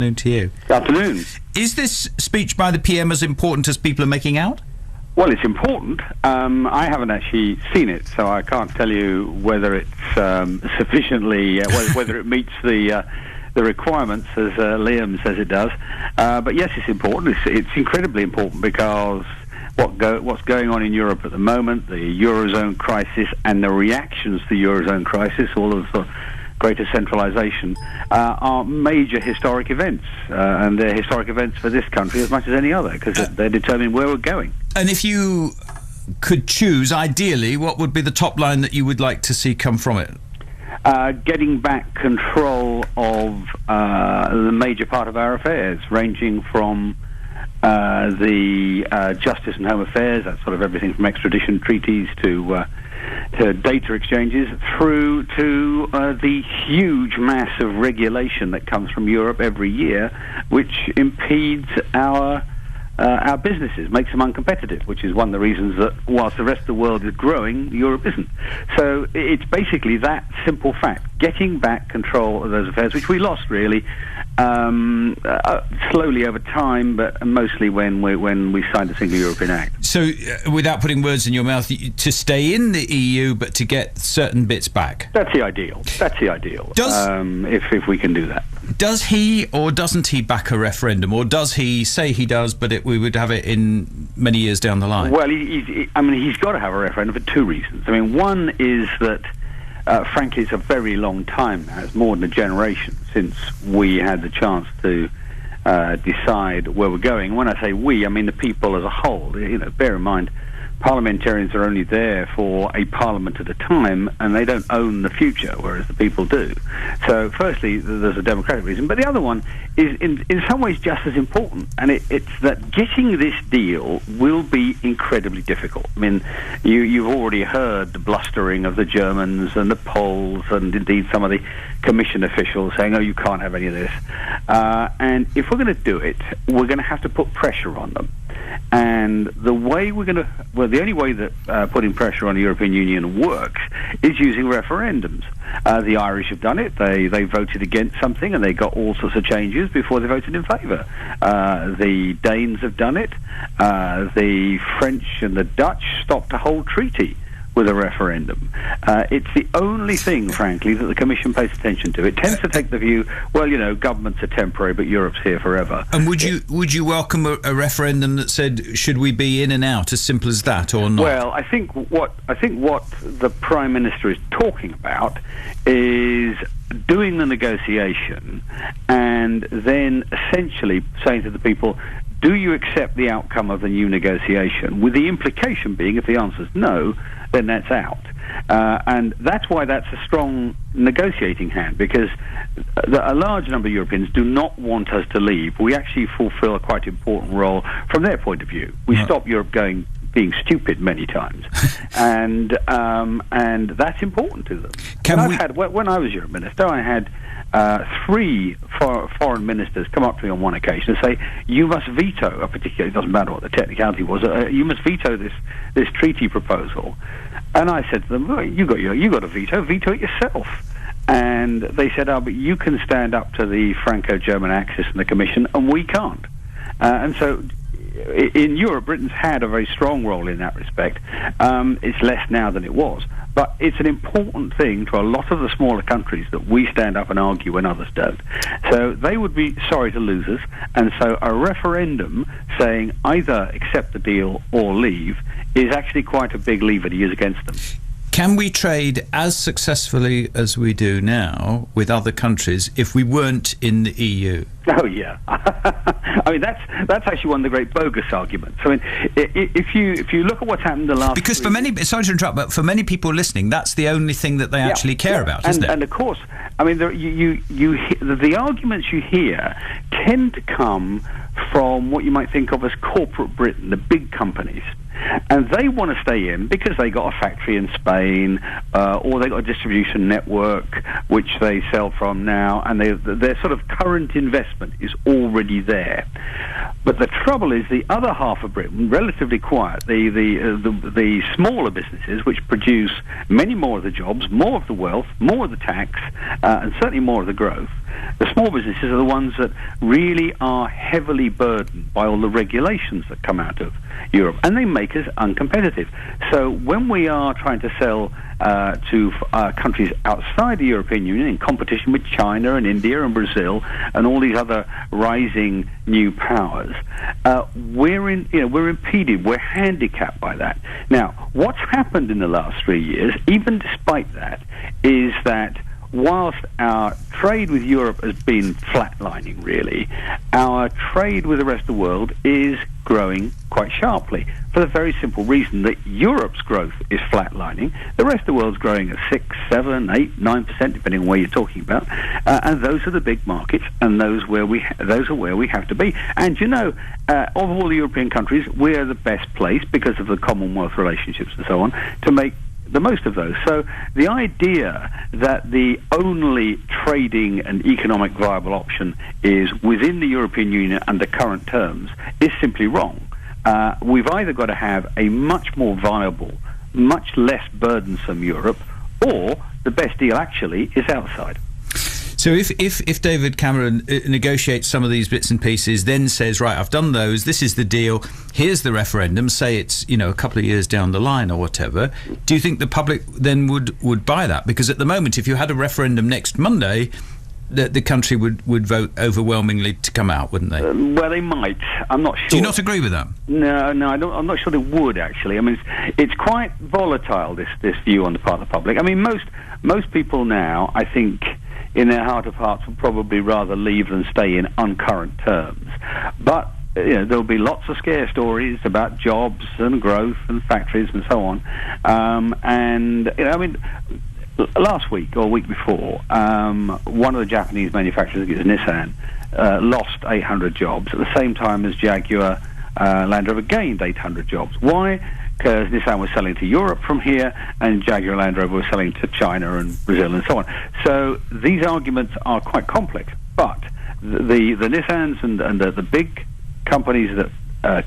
Afternoon to you. Afternoon. Is this speech by the PM as important as people are making out? Well, it's important. I haven't actually seen it, so I can't tell you whether it's sufficiently, whether it meets the requirements as Liam says it does. But yes, it's important. It's incredibly important because what's going on in Europe at the moment, the Eurozone crisis and the reactions to the Eurozone crisis, all of the greater centralisation, are major historic events, and they're historic events for this country as much as any other, because they determine where we're going. And if you could choose, ideally, what would be the top line that you would like to see come from it? Getting back control of the major part of our affairs, ranging from the justice and home affairs, that's sort of everything from extradition treaties to data exchanges, through to the huge mass of regulation that comes from Europe every year, which impedes our businesses, makes them uncompetitive, which is one of the reasons that whilst the rest of the world is growing, Europe isn't. So it's basically that simple fact, getting back control of those affairs, which we lost really slowly over time, but mostly when we signed the Single European Act. So, without putting words in your mouth, to stay in the EU, but to get certain bits back? That's the ideal. If we can do that. Does he or doesn't he back a referendum, or does he say he does, but we would have it in many years down the line? Well, he's got to have a referendum for two reasons. I mean, one is that, frankly, it's a very long time now. It's more than a generation since we had the chance to decide where we're going. When I say we, I mean the people as a whole. Bear in mind, parliamentarians are only there for a parliament at a time, and they don't own the future, whereas the people do. So, firstly, there's a democratic reason. But the other one is, in some ways, just as important, and it's that getting this deal will be incredibly difficult. I mean, you've already heard the blustering of the Germans and the Poles, and indeed some of the Commission officials saying, "Oh, you can't have any of this." And if we're going to do it, we're going to have to put pressure on them. And the way the only way that putting pressure on the European Union works is using referendums. The Irish have done it. They voted against something and they got all sorts of changes before they voted in favour. The Danes have done it. The French and the Dutch stopped a whole treaty with a referendum. It's the only thing, frankly, that the Commission pays attention to. It tends to take the view, well, governments are temporary, but Europe's here forever. And would you welcome a referendum that said, should we be in and out, as simple as that, or not? Well, I think what the Prime Minister is talking about is doing the negotiation and then essentially saying to the people, do you accept the outcome of the new negotiation? With the implication being, if the answer is no, then that's out. And that's why that's a strong negotiating hand, because a large number of Europeans do not want us to leave. We actually fulfill a quite important role from their point of view. We stop Europe being stupid many times, and that's important to them. When I was Europe Minister, I had 3 foreign ministers come up to me on one occasion and say, you must veto, it doesn't matter what the technicality was, you must veto this treaty proposal. And I said to them, well, you got a veto it yourself. And they said, but you can stand up to the Franco-German axis and the Commission, and we can't. And so in Europe, Britain's had a very strong role in that respect. It's less now than it was. But it's an important thing to a lot of the smaller countries that we stand up and argue when others don't. So they would be sorry to lose us. And so a referendum saying either accept the deal or leave is actually quite a big lever to use against them. Can we trade as successfully as we do now with other countries if we weren't in the EU? Oh, yeah. I mean, that's actually one of the great bogus arguments. I mean, if you look at what's happened the last... Because for many... Sorry to interrupt, but for many people listening, that's the only thing that they actually care about, isn't it? And of course, I mean, the arguments you hear tend to come from what you might think of as corporate Britain, the big companies. And they want to stay in because they got a factory in Spain, or they got a distribution network which they sell from now, and their sort of current investment is already there. But the trouble is, the other half of Britain, relatively quiet, the smaller businesses which produce many more of the jobs, more of the wealth, more of the tax, and certainly more of the growth, The small businesses are the ones that really are heavily burdened by all the regulations that come out of Europe, and they make us uncompetitive. So when we are trying to sell to countries outside the European Union in competition with China and India and Brazil and all these other rising new powers, we're impeded, we're handicapped by that. Now, what's happened in the last 3 years, even despite that, is that whilst our trade with Europe has been flatlining, really, our trade with the rest of the world is growing quite sharply for the very simple reason that Europe's growth is flatlining. The rest of the world's growing at 6, 7, 8, 9%, depending on where you're talking about, and those are the big markets, and those are where we have to be. And of all the European countries, we're the best place because of the Commonwealth relationships and so on to make the most of those. So the idea that the only trading and economic viable option is within the European Union under current terms is simply wrong. We've either got to have a much more viable, much less burdensome Europe, or the best deal actually is outside. So if David Cameron negotiates some of these bits and pieces, then says, right, I've done those, this is the deal, here's the referendum, say it's a couple of years down the line or whatever, do you think the public then would buy that? Because at the moment, if you had a referendum next Monday, the country would vote overwhelmingly to come out, wouldn't they? Well, they might. I'm not sure. Do you not agree with that? No, I don't. I'm not sure they would, actually. I mean, it's quite volatile, this view on the part of the public. I mean, most people now, I think, in their heart of hearts, will probably rather leave than stay in on current terms. But there'll be lots of scare stories about jobs and growth and factories and so on. Last week or week before, one of the Japanese manufacturers, Nissan, lost 800 jobs at the same time as Jaguar Land Rover gained 800 jobs. Why? Because Nissan was selling to Europe from here, and Jaguar Land Rover was selling to China and Brazil and so on. So these arguments are quite complex. But the Nissans and the big companies that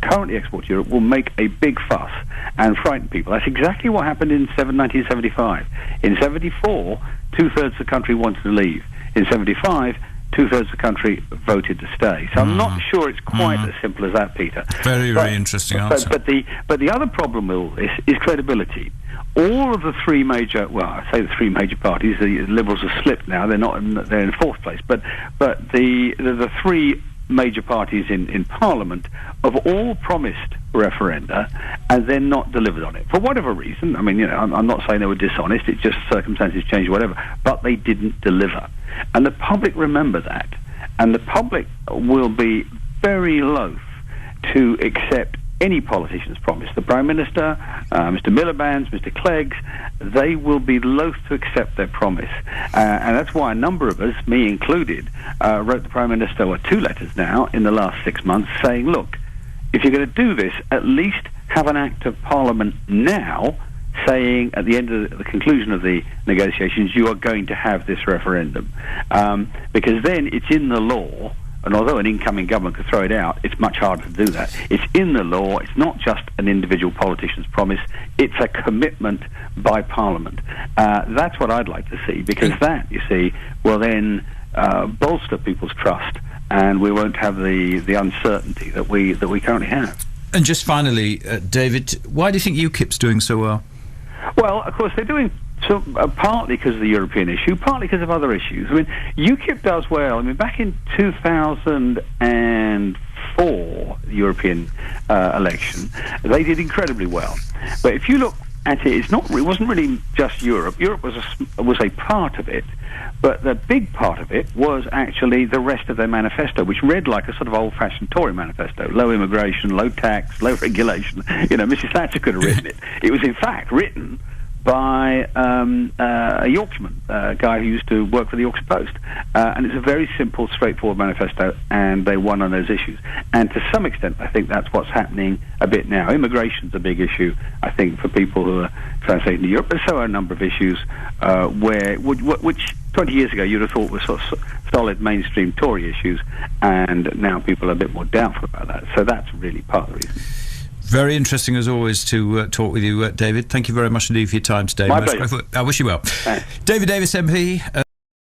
currently export to Europe will make a big fuss and frighten people. That's exactly what happened in 1975. In 74, two-thirds of the country wanted to leave. In 75, two-thirds of the country voted to stay. So I'm not sure it's quite as simple as that, Peter. Very interesting answer. But the other problem with all this is credibility. All of the three major parties, the Liberals have slipped now, they're in fourth place, but the three major parties in Parliament have all promised referenda and then not delivered on it for whatever reason. I mean, I'm not saying they were dishonest, it's just circumstances changed, whatever, but they didn't deliver. And the public remember that, and the public will be very loath to accept any politician's promise. The Prime Minister, Mr Miliband's, Mr Clegg's, they will be loath to accept their promise. And that's why a number of us, me included, wrote the Prime Minister two letters now in the last 6 months saying, look, if you're going to do this, at least have an act of Parliament now saying at the end of the conclusion of the negotiations you are going to have this referendum. Because then it's in the law. And although an incoming government could throw it out, it's much harder to do that. It's in the law. It's not just an individual politician's promise. It's a commitment by Parliament. That's what I'd like to see, because that, you see, will then bolster people's trust, and we won't have the uncertainty that we currently have. And just finally, David, why do you think UKIP's doing so well? Well, of course, they're doing so partly because of the European issue, partly because of other issues. I mean, UKIP does well. I mean, back in 2004, the European election, they did incredibly well. But if you look at it, it wasn't really just Europe. Europe was a part of it, but the big part of it was actually the rest of their manifesto, which read like a sort of old-fashioned Tory manifesto: low immigration, low tax, low regulation. Mrs Thatcher could have written it. It was in fact written by a Yorkshireman, a guy who used to work for the Yorkshire Post. And it's a very simple, straightforward manifesto, and they won on those issues. And to some extent, I think that's what's happening a bit now. Immigration's a big issue, I think, for people who are translating to Europe, but so are a number of issues which 20 years ago you'd have thought were sort of solid mainstream Tory issues, and now people are a bit more doubtful about that. So that's really part of the reason. Very interesting, as always, to talk with you, David. Thank you very much indeed for your time today. My pleasure. I wish you well. Thanks. David Davis, MP.